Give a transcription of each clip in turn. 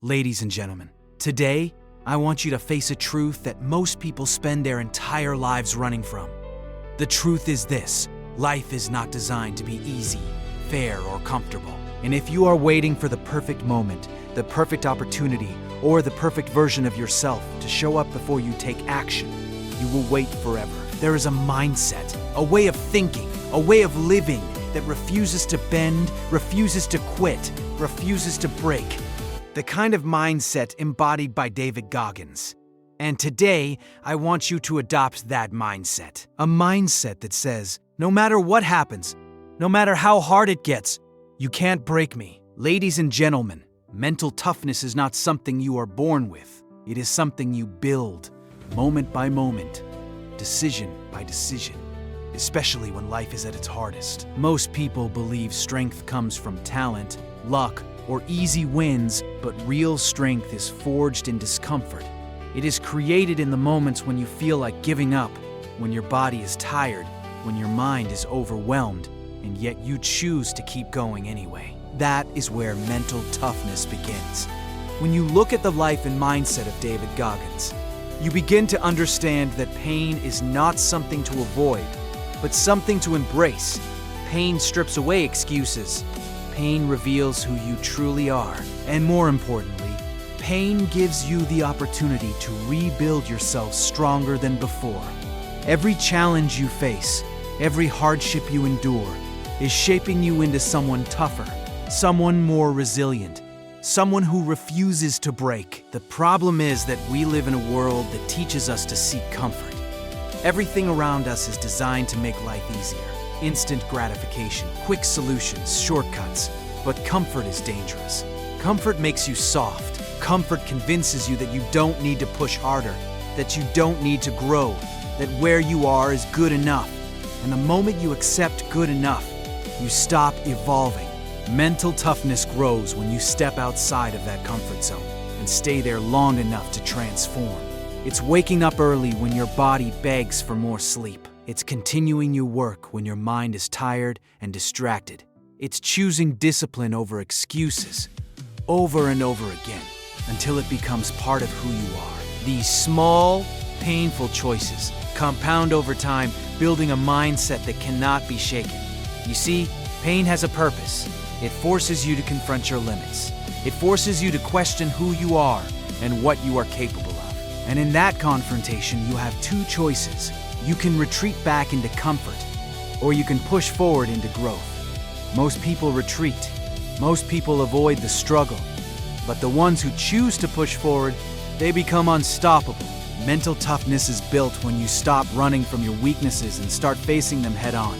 Ladies and gentlemen, today I want you to face a truth that most people spend their entire lives running from. The truth is this: life is not designed to be easy, fair, or comfortable. And if you are waiting for the perfect moment, the perfect opportunity, or the perfect version of yourself to show up before you take action, you will wait forever. There is a mindset, a way of thinking, a way of living that refuses to bend, refuses to quit, refuses to break. The kind of mindset embodied by David Goggins. And today, I want you to adopt that mindset. A mindset that says, no matter what happens, no matter how hard it gets, you can't break me. Ladies and gentlemen, mental toughness is not something you are born with. It is something you build, moment by moment, decision by decision, especially when life is at its hardest. Most people believe strength comes from talent, luck, or easy wins, but real strength is forged in discomfort. It is created in the moments when you feel like giving up, when your body is tired, when your mind is overwhelmed, and yet you choose to keep going anyway. That is where mental toughness begins. When you look at the life and mindset of David Goggins, you begin to understand that pain is not something to avoid, but something to embrace. Pain strips away excuses. Pain reveals who you truly are. And more importantly, pain gives you the opportunity to rebuild yourself stronger than before. Every challenge you face, every hardship you endure, is shaping you into someone tougher, someone more resilient, someone who refuses to break. The problem is that we live in a world that teaches us to seek comfort. Everything around us is designed to make life easier. Instant gratification, quick solutions, shortcuts. But comfort is dangerous. Comfort makes you soft. Comfort convinces you that you don't need to push harder, that you don't need to grow, that where you are is good enough. And the moment you accept good enough, you stop evolving. Mental toughness grows when you step outside of that comfort zone and stay there long enough to transform. It's waking up early when your body begs for more sleep. It's continuing your work when your mind is tired and distracted. It's choosing discipline over excuses, over and over again, until it becomes part of who you are. These small, painful choices compound over time, building a mindset that cannot be shaken. You see, pain has a purpose. It forces you to confront your limits. It forces you to question who you are and what you are capable of. And in that confrontation, you have two choices. You can retreat back into comfort, or you can push forward into growth. Most people retreat. Most people avoid the struggle. But the ones who choose to push forward, they become unstoppable. Mental toughness is built when you stop running from your weaknesses and start facing them head on.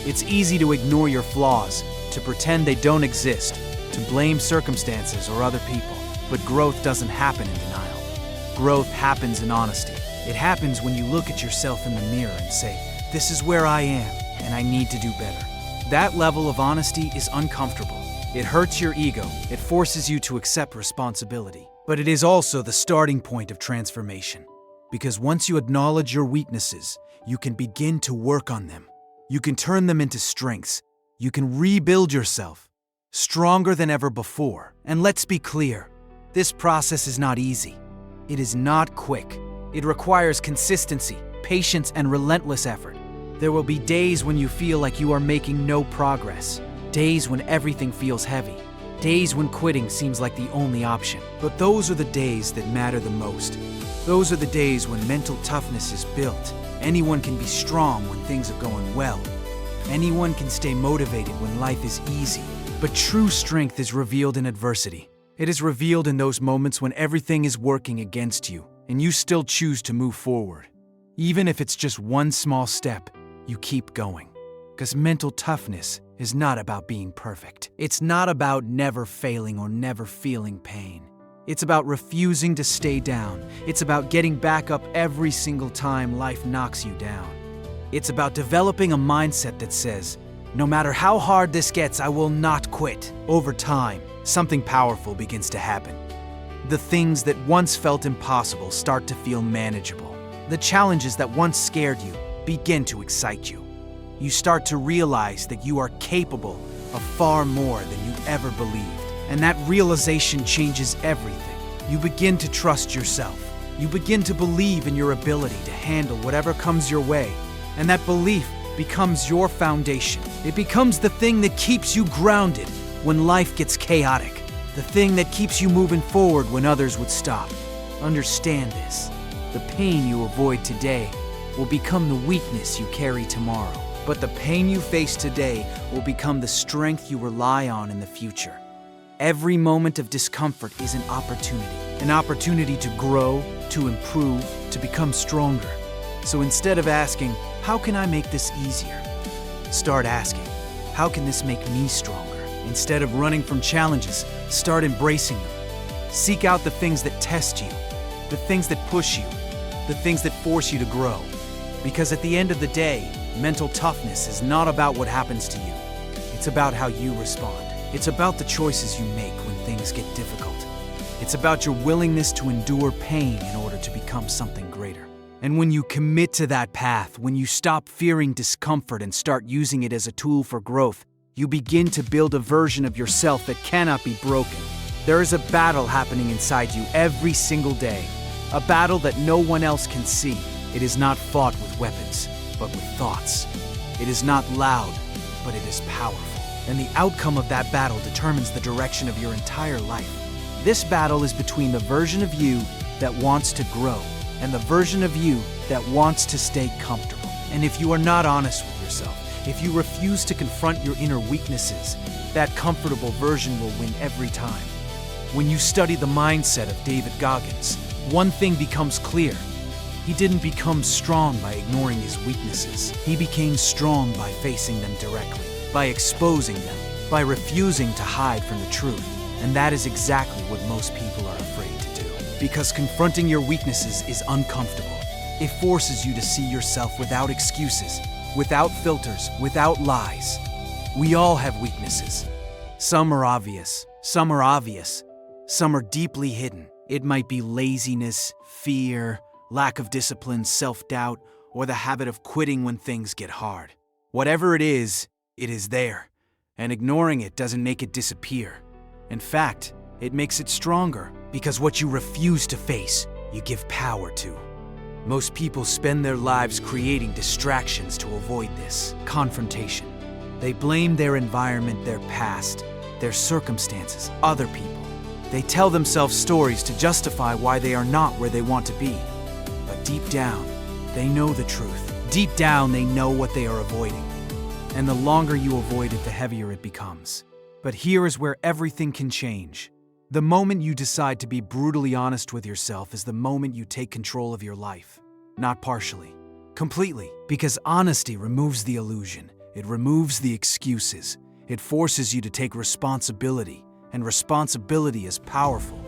It's easy to ignore your flaws, to pretend they don't exist, to blame circumstances or other people. But growth doesn't happen in denial. Growth happens in honesty. It happens when you look at yourself in the mirror and say, this is where I am, and I need to do better. That level of honesty is uncomfortable. It hurts your ego. It forces you to accept responsibility. But it is also the starting point of transformation. Because once you acknowledge your weaknesses, you can begin to work on them. You can turn them into strengths. You can rebuild yourself, stronger than ever before. And let's be clear, this process is not easy. It is not quick. It requires consistency, patience, and relentless effort. There will be days when you feel like you are making no progress. Days when everything feels heavy. Days when quitting seems like the only option. But those are the days that matter the most. Those are the days when mental toughness is built. Anyone can be strong when things are going well. Anyone can stay motivated when life is easy. But true strength is revealed in adversity. It is revealed in those moments when everything is working against you, and you still choose to move forward. Even if it's just one small step, you keep going. Because mental toughness is not about being perfect. It's not about never failing or never feeling pain. It's about refusing to stay down. It's about getting back up every single time life knocks you down. It's about developing a mindset that says, no matter how hard this gets, I will not quit. Over time, something powerful begins to happen. The things that once felt impossible start to feel manageable. The challenges that once scared you begin to excite you. You start to realize that you are capable of far more than you ever believed. And that realization changes everything. You begin to trust yourself. You begin to believe in your ability to handle whatever comes your way. And that belief becomes your foundation. It becomes the thing that keeps you grounded when life gets chaotic. The thing that keeps you moving forward when others would stop. Understand this. The pain you avoid today will become the weakness you carry tomorrow. But the pain you face today will become the strength you rely on in the future. Every moment of discomfort is an opportunity to grow, to improve, to become stronger. So instead of asking, how can I make this easier? Start asking, how can this make me stronger? Instead of running from challenges, start embracing them. Seek out the things that test you, the things that push you, the things that force you to grow. Because at the end of the day, mental toughness is not about what happens to you. It's about how you respond. It's about the choices you make when things get difficult. It's about your willingness to endure pain in order to become something greater. And when you commit to that path, when you stop fearing discomfort and start using it as a tool for growth, you begin to build a version of yourself that cannot be broken. There is a battle happening inside you every single day, a battle that no one else can see. It is not fought with weapons, but with thoughts. It is not loud, but it is powerful. And the outcome of that battle determines the direction of your entire life. This battle is between the version of you that wants to grow and the version of you that wants to stay comfortable. And if you are not honest with yourself, if you refuse to confront your inner weaknesses, that comfortable version will win every time. When you study the mindset of David Goggins, one thing becomes clear. He didn't become strong by ignoring his weaknesses. He became strong by facing them directly, by exposing them, by refusing to hide from the truth. And that is exactly what most people are afraid to do. Because confronting your weaknesses is uncomfortable. It forces you to see yourself without excuses, without filters, without lies. We all have weaknesses. Some are obvious, some are deeply hidden. It might be laziness, fear, lack of discipline, self-doubt, or the habit of quitting when things get hard. Whatever it is there, and ignoring it doesn't make it disappear. In fact, it makes it stronger, because what you refuse to face, you give power to. Most people spend their lives creating distractions to avoid this confrontation. They blame their environment, their past, their circumstances, other people. They tell themselves stories to justify why they are not where they want to be. But deep down, they know the truth. Deep down, they know what they are avoiding. And the longer you avoid it, the heavier it becomes. But here is where everything can change. The moment you decide to be brutally honest with yourself is the moment you take control of your life. Not partially, completely. Because honesty removes the illusion. It removes the excuses. It forces you to take responsibility. And responsibility is powerful.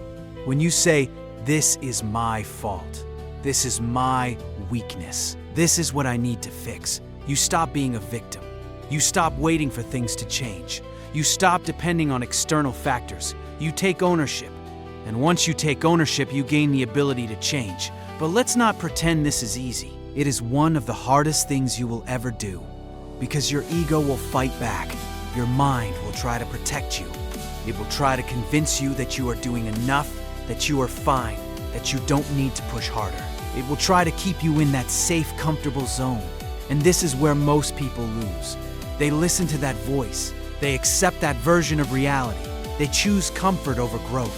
When you say, "This is my fault. This is my weakness. This is what I need to fix," you stop being a victim. You stop waiting for things to change. You stop depending on external factors. You take ownership. And once you take ownership, you gain the ability to change. But let's not pretend this is easy. It is one of the hardest things you will ever do. Because your ego will fight back. Your mind will try to protect you. It will try to convince you that you are doing enough, that you are fine, that you don't need to push harder. It will try to keep you in that safe, comfortable zone. And this is where most people lose. They listen to that voice. They accept that version of reality. They choose comfort over growth.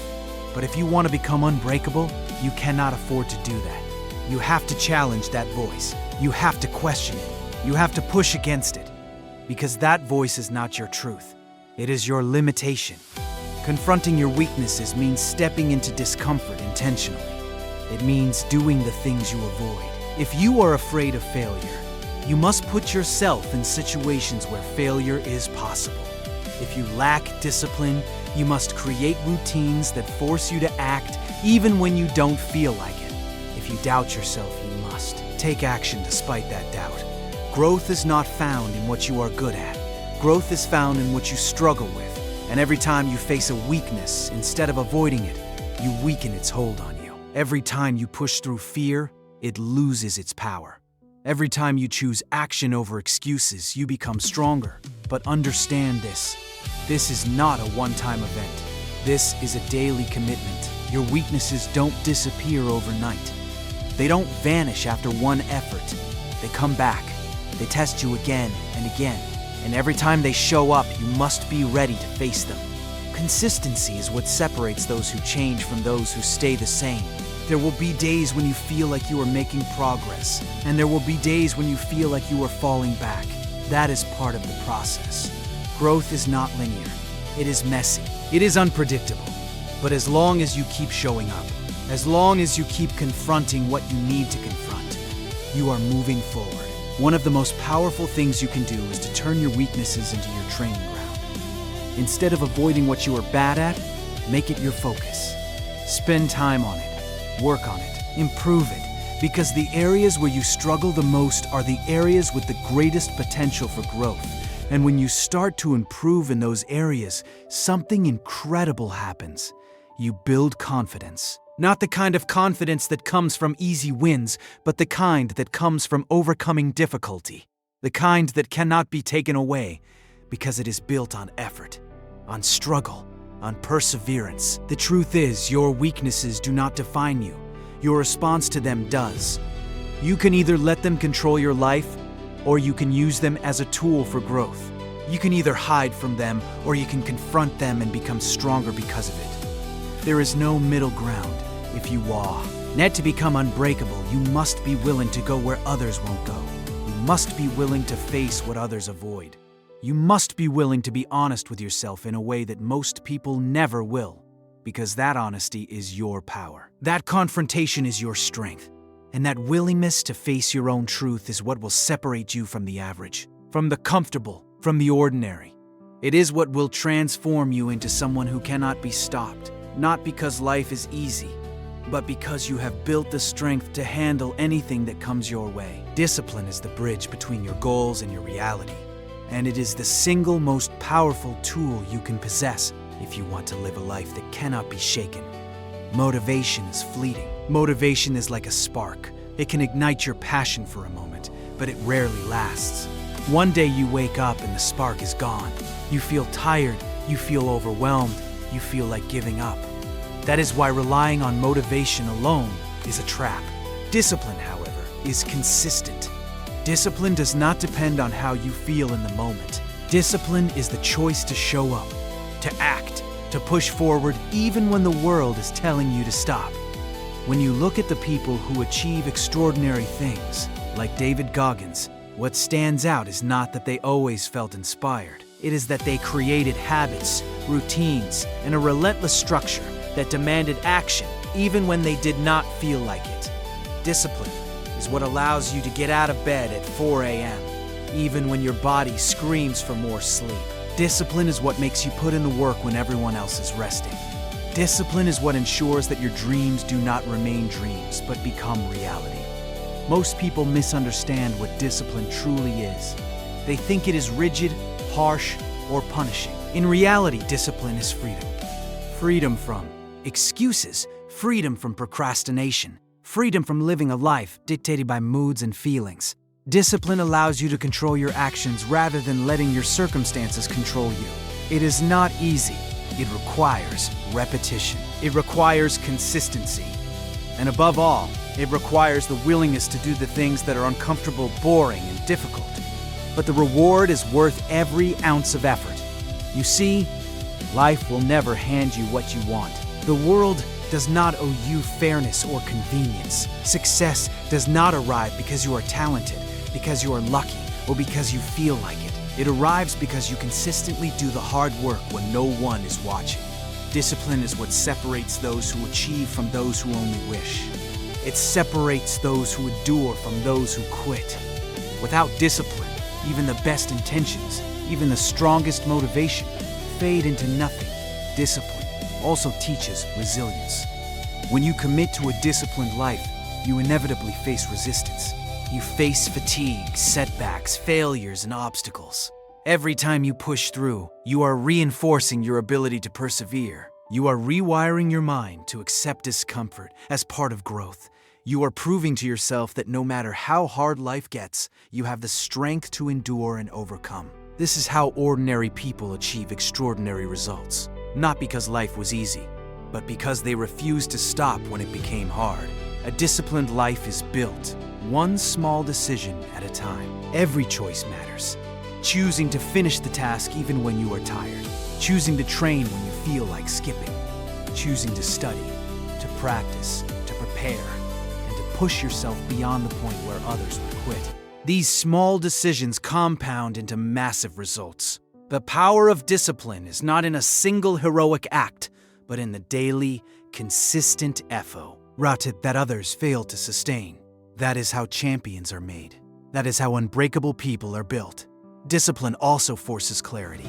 But if you want to become unbreakable, you cannot afford to do that. You have to challenge that voice. You have to question it. You have to push against it. Because that voice is not your truth. It is your limitation. Confronting your weaknesses means stepping into discomfort intentionally. It means doing the things you avoid. If you are afraid of failure, you must put yourself in situations where failure is possible. If you lack discipline, you must create routines that force you to act even when you don't feel like it. If you doubt yourself, you must take action despite that doubt. Growth is not found in what you are good at. Growth is found in what you struggle with. And every time you face a weakness, instead of avoiding it, you weaken its hold on you. Every time you push through fear, it loses its power. Every time you choose action over excuses, you become stronger. But understand this. This is not a one-time event. This is a daily commitment. Your weaknesses don't disappear overnight. They don't vanish after one effort. They come back. They test you again and again. And every time they show up, you must be ready to face them. Consistency is what separates those who change from those who stay the same. There will be days when you feel like you are making progress, and there will be days when you feel like you are falling back. That is part of the process. Growth is not linear. It is messy. It is unpredictable. But as long as you keep showing up, as long as you keep confronting what you need to confront, you are moving forward. One of the most powerful things you can do is to turn your weaknesses into your training ground. Instead of avoiding what you are bad at, make it your focus. Spend time on it, work on it, improve it, because the areas where you struggle the most are the areas with the greatest potential for growth. And when you start to improve in those areas, something incredible happens. You build confidence. Not the kind of confidence that comes from easy wins, but the kind that comes from overcoming difficulty. The kind that cannot be taken away because it is built on effort, on struggle, on perseverance. The truth is, your weaknesses do not define you. Your response to them does. You can either let them control your life, or you can use them as a tool for growth. You can either hide from them, or you can confront them and become stronger because of it. There is no middle ground if you Net to become unbreakable, you must be willing to go where others won't go. You must be willing to face what others avoid. You must be willing to be honest with yourself in a way that most people never will, because that honesty is your power. That confrontation is your strength, and that willingness to face your own truth is what will separate you from the average, from the comfortable, from the ordinary. It is what will transform you into someone who cannot be stopped, not because life is easy, but because you have built the strength to handle anything that comes your way. Discipline is the bridge between your goals and your reality, and it is the single most powerful tool you can possess if you want to live a life that cannot be shaken. Motivation is fleeting. Motivation is like a spark. It can ignite your passion for a moment, but it rarely lasts. One day you wake up and the spark is gone. You feel tired, you feel overwhelmed, you feel like giving up. That is why relying on motivation alone is a trap. Discipline, however, is consistent. Discipline does not depend on how you feel in the moment. Discipline is the choice to show up, to act, to push forward even when the world is telling you to stop. When you look at the people who achieve extraordinary things, like David Goggins, what stands out is not that they always felt inspired. It is that they created habits, routines, and a relentless structure that demanded action even when they did not feel like it. Discipline is what allows you to get out of bed at 4 a.m., even when your body screams for more sleep. Discipline is what makes you put in the work when everyone else is resting. Discipline is what ensures that your dreams do not remain dreams, but become reality. Most people misunderstand what discipline truly is. They think it is rigid, harsh, or punishing. In reality, discipline is freedom. Freedom from excuses, freedom from procrastination, freedom from living a life dictated by moods and feelings. Discipline allows you to control your actions rather than letting your circumstances control you. It is not easy. It requires repetition. It requires consistency. And above all, it requires the willingness to do the things that are uncomfortable, boring, and difficult. But the reward is worth every ounce of effort. You see, life will never hand you what you want. The world does not owe you fairness or convenience. Success does not arrive because you are talented, because you are lucky, or because you feel like it. It arrives because you consistently do the hard work when no one is watching. Discipline is what separates those who achieve from those who only wish. It separates those who endure from those who quit. Without discipline, even the best intentions, even the strongest motivation, fade into nothing. Discipline also teaches resilience. When you commit to a disciplined life, you inevitably face resistance. You face fatigue, setbacks, failures, and obstacles. Every time you push through, you are reinforcing your ability to persevere. You are rewiring your mind to accept discomfort as part of growth. You are proving to yourself that no matter how hard life gets, you have the strength to endure and overcome. This is how ordinary people achieve extraordinary results. not because life was easy, but because they refused to stop when it became hard. A disciplined life is built one small decision at a time. Every choice matters. Choosing to finish the task even when you are tired. Choosing to train when you feel like skipping. Choosing to study, to practice, to prepare, and to push yourself beyond the point where others would quit. These small decisions compound into massive results. The power of discipline is not in a single heroic act, but in the daily, consistent effort that others fail to sustain. That is how champions are made. That is how unbreakable people are built. Discipline also forces clarity.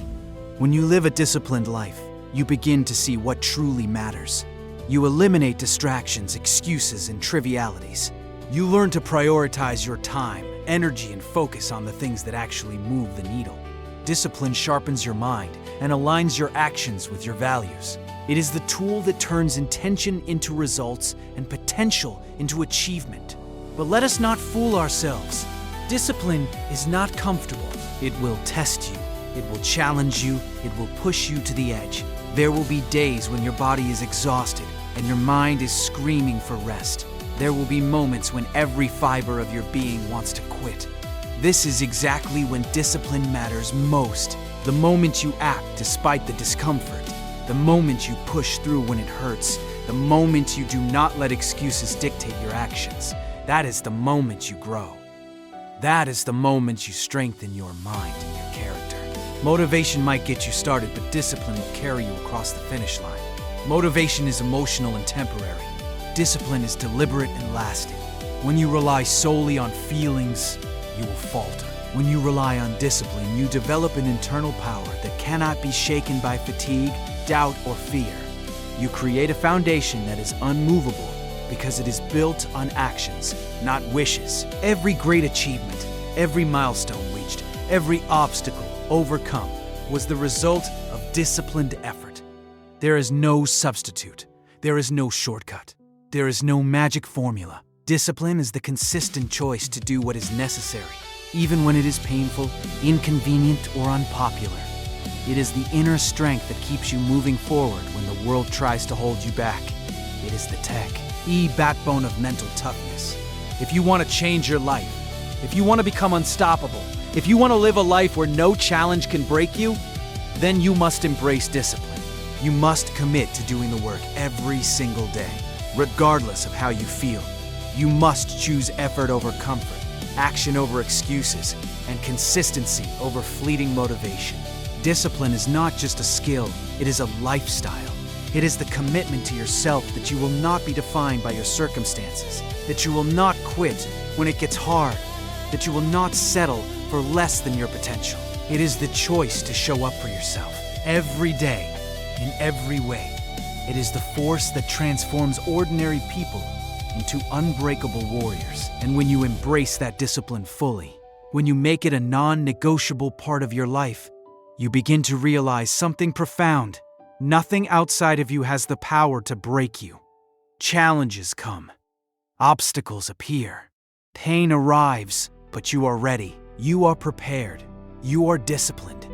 When you live a disciplined life, you begin to see what truly matters. You eliminate distractions, excuses, and trivialities. You learn to prioritize your time, energy, and focus on the things that actually move the needle. Discipline sharpens your mind and aligns your actions with your values. It is the tool that turns intention into results and potential into achievement. But let us not fool ourselves. Discipline is not comfortable. It will test you. It will challenge you. It will push you to the edge. There will be days when your body is exhausted and your mind is screaming for rest. There will be moments when every fiber of your being wants to quit. This is exactly when discipline matters most. The moment you act despite the discomfort. The moment you push through when it hurts. The moment you do not let excuses dictate your actions. That is the moment you grow. That is the moment you strengthen your mind and your character. Motivation might get you started, but discipline will carry you across the finish line. Motivation is emotional and temporary. Discipline is deliberate and lasting. When you rely solely on feelings, you will falter. When you rely on discipline, you develop an internal power that cannot be shaken by fatigue, doubt, or fear. You create a foundation that is unmovable because it is built on actions, not wishes. Every great achievement, every milestone reached, every obstacle overcome was the result of disciplined effort. There is no substitute. There is no shortcut. There is no magic formula. Discipline is the consistent choice to do what is necessary, even when it is painful, inconvenient, or unpopular. It is the inner strength that keeps you moving forward when the world tries to hold you back. It is the backbone of mental toughness. If you want to change your life, if you want to become unstoppable, if you want to live a life where no challenge can break you, then you must embrace discipline. You must commit to doing the work every single day, regardless of how you feel. You must choose effort over comfort, action over excuses, and consistency over fleeting motivation. Discipline is not just a skill, it is a lifestyle. It is the commitment to yourself that you will not be defined by your circumstances, that you will not quit when it gets hard, that you will not settle for less than your potential. It is the choice to show up for yourself every day, in every way. It is the force that transforms ordinary people into unbreakable warriors. And when you embrace that discipline fully, when you make it a non-negotiable part of your life, you begin to realize something profound. Nothing outside of you has the power to break you. Challenges come. Obstacles appear. Pain arrives, but you are ready. You are prepared. You are disciplined.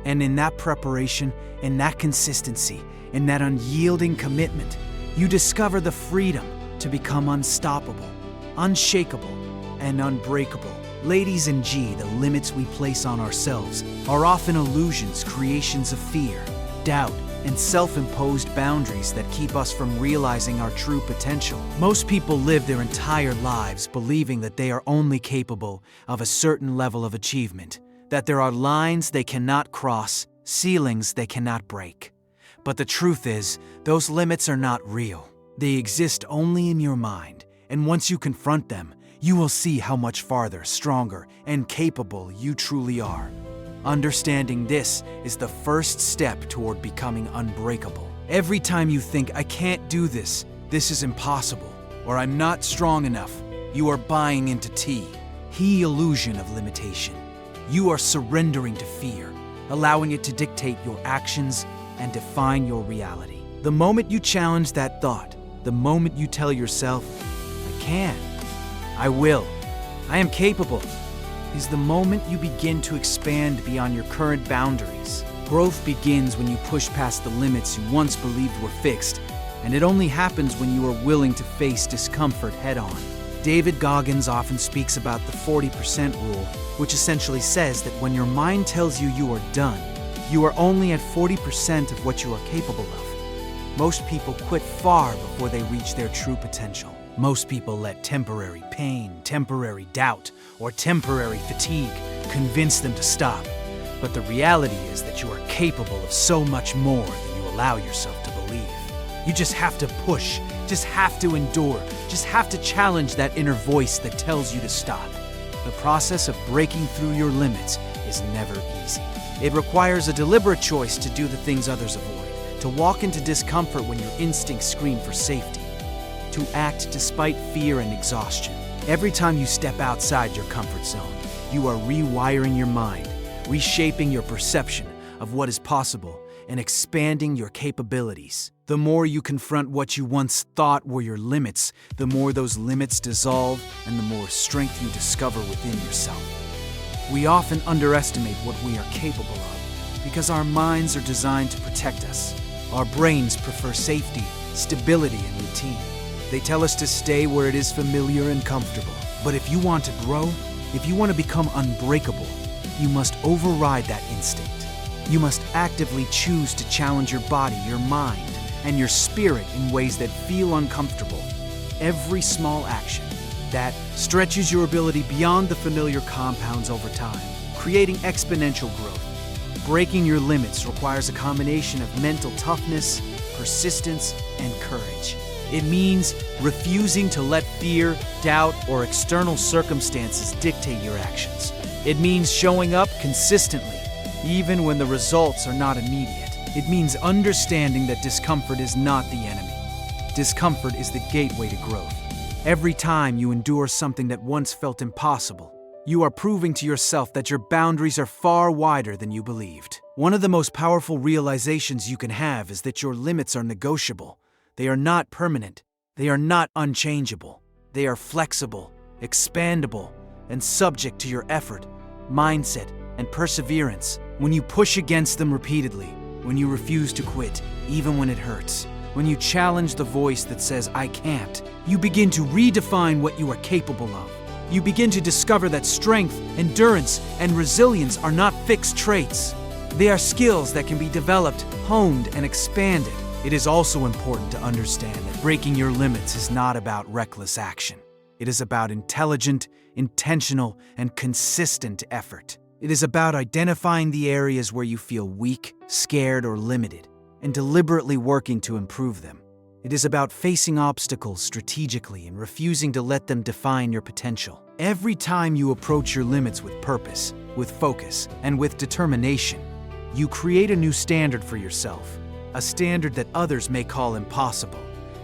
And in that preparation, in that consistency, in that unyielding commitment, you discover the freedom to become unstoppable, unshakable, and unbreakable. Ladies and G, the limits we place on ourselves are often illusions, creations of fear, doubt, and self-imposed boundaries that keep us from realizing our true potential. Most people live their entire lives believing that they are only capable of a certain level of achievement, that there are lines they cannot cross, ceilings they cannot break. But the truth is, those limits are not real. They exist only in your mind, and once you confront them, you will see how much farther, stronger, and capable you truly are. Understanding this is the first step toward becoming unbreakable. Every time you think, I can't do this, this is impossible, or I'm not strong enough, you are buying into the illusion of limitation. You are surrendering to fear, allowing it to dictate your actions and define your reality. The moment you challenge that thought, the moment you tell yourself, I can, I will, I am capable, is the moment you begin to expand beyond your current boundaries. Growth begins when you push past the limits you once believed were fixed, and it only happens when you are willing to face discomfort head-on. David Goggins often speaks about the 40% rule, which essentially says that when your mind tells you you are done, you are only at 40% of what you are capable of. Most people quit far before they reach their true potential. Most people let temporary pain, temporary doubt, or temporary fatigue convince them to stop. But the reality is that you are capable of so much more than you allow yourself to believe. You just have to push, just have to endure, just have to challenge that inner voice that tells you to stop. The process of breaking through your limits is never easy. It requires a deliberate choice to do the things others avoid, to walk into discomfort when your instincts scream for safety, to act despite fear and exhaustion. Every time you step outside your comfort zone, you are rewiring your mind, reshaping your perception of what is possible, and expanding your capabilities. The more you confront what you once thought were your limits, the more those limits dissolve and the more strength you discover within yourself. We often underestimate what we are capable of because our minds are designed to protect us. Our brains prefer safety, stability, and routine. They tell us to stay where it is familiar and comfortable. But if you want to grow, if you want to become unbreakable, you must override that instinct. You must actively choose to challenge your body, your mind, and your spirit in ways that feel uncomfortable. Every small action that stretches your ability beyond the familiar compounds over time, creating exponential growth. Breaking your limits requires a combination of mental toughness, persistence, and courage. It means refusing to let fear, doubt, or external circumstances dictate your actions. It means showing up consistently, even when the results are not immediate. It means understanding that discomfort is not the enemy. Discomfort is the gateway to growth. Every time you endure something that once felt impossible, you are proving to yourself that your boundaries are far wider than you believed. One of the most powerful realizations you can have is that your limits are negotiable. They are not permanent. They are not unchangeable. They are flexible, expandable, and subject to your effort, mindset, and perseverance. When you push against them repeatedly, when you refuse to quit, even when it hurts, when you challenge the voice that says, "I can't," you begin to redefine what you are capable of. You begin to discover that strength, endurance, and resilience are not fixed traits. They are skills that can be developed, honed, and expanded. It is also important to understand that breaking your limits is not about reckless action. It is about intelligent, intentional, and consistent effort. It is about identifying the areas where you feel weak, scared, or limited, and deliberately working to improve them. It is about facing obstacles strategically and refusing to let them define your potential. Every time you approach your limits with purpose, with focus, and with determination, you create a new standard for yourself, a standard that others may call impossible,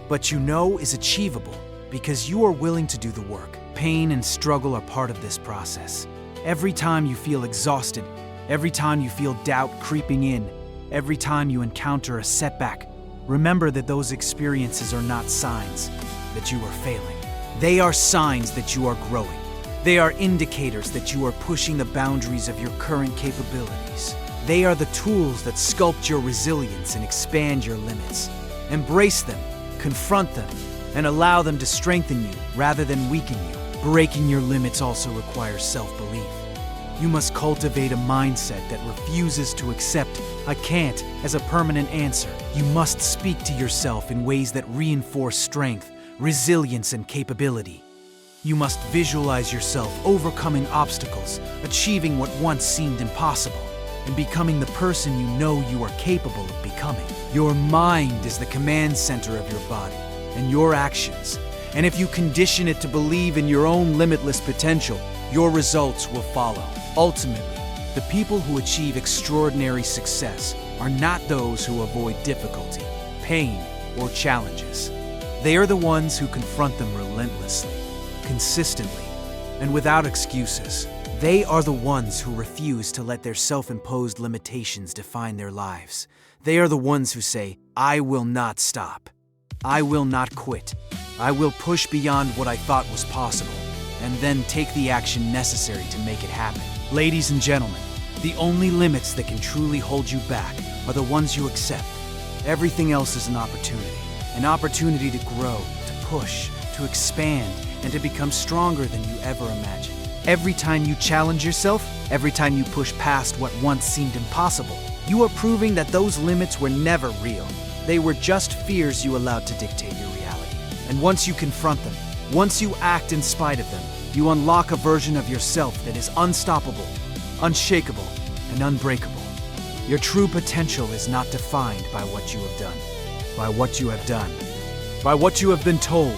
but you know is achievable because you are willing to do the work. Pain and struggle are part of this process. Every time you feel exhausted, every time you feel doubt creeping in, every time you encounter a setback, remember that those experiences are not signs that you are failing. They are signs that you are growing. They are indicators that you are pushing the boundaries of your current capabilities. They are the tools that sculpt your resilience and expand your limits. Embrace them, confront them, and allow them to strengthen you rather than weaken you. Breaking your limits also requires self-belief. You must cultivate a mindset that refuses to accept "I can't" as a permanent answer. You must speak to yourself in ways that reinforce strength, resilience, and capability. You must visualize yourself overcoming obstacles, achieving what once seemed impossible, and becoming the person you know you are capable of becoming. Your mind is the command center of your body and your actions, and if you condition it to believe in your own limitless potential, your results will follow. Ultimately, the people who achieve extraordinary success are not those who avoid difficulty, pain, or challenges. They are the ones who confront them relentlessly, consistently, and without excuses. They are the ones who refuse to let their self-imposed limitations define their lives. They are the ones who say, "I will not stop. I will not quit. I will push beyond what I thought was possible," and then take the action necessary to make it happen. Ladies and gentlemen, The only limits that can truly hold you back are the ones you accept. Everything else is an opportunity to grow, to push, to expand, and to become stronger than you ever imagined. Every time you challenge yourself, every time you push past what once seemed impossible, you are proving that those limits were never real. They were just fears you allowed to dictate your reality. And once you confront them, once you act in spite of them, you unlock a version of yourself that is unstoppable, unshakable, and unbreakable. Your true potential is not defined by what you have done, by what you have done, by what you have been told,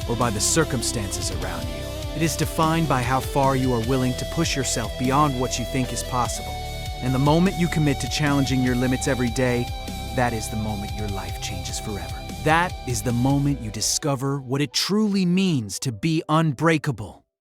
or by the circumstances around you. It is defined by how far you are willing to push yourself beyond what you think is possible. And the moment you commit to challenging your limits every day, that is the moment your life changes forever. That is the moment you discover what it truly means to be unbreakable.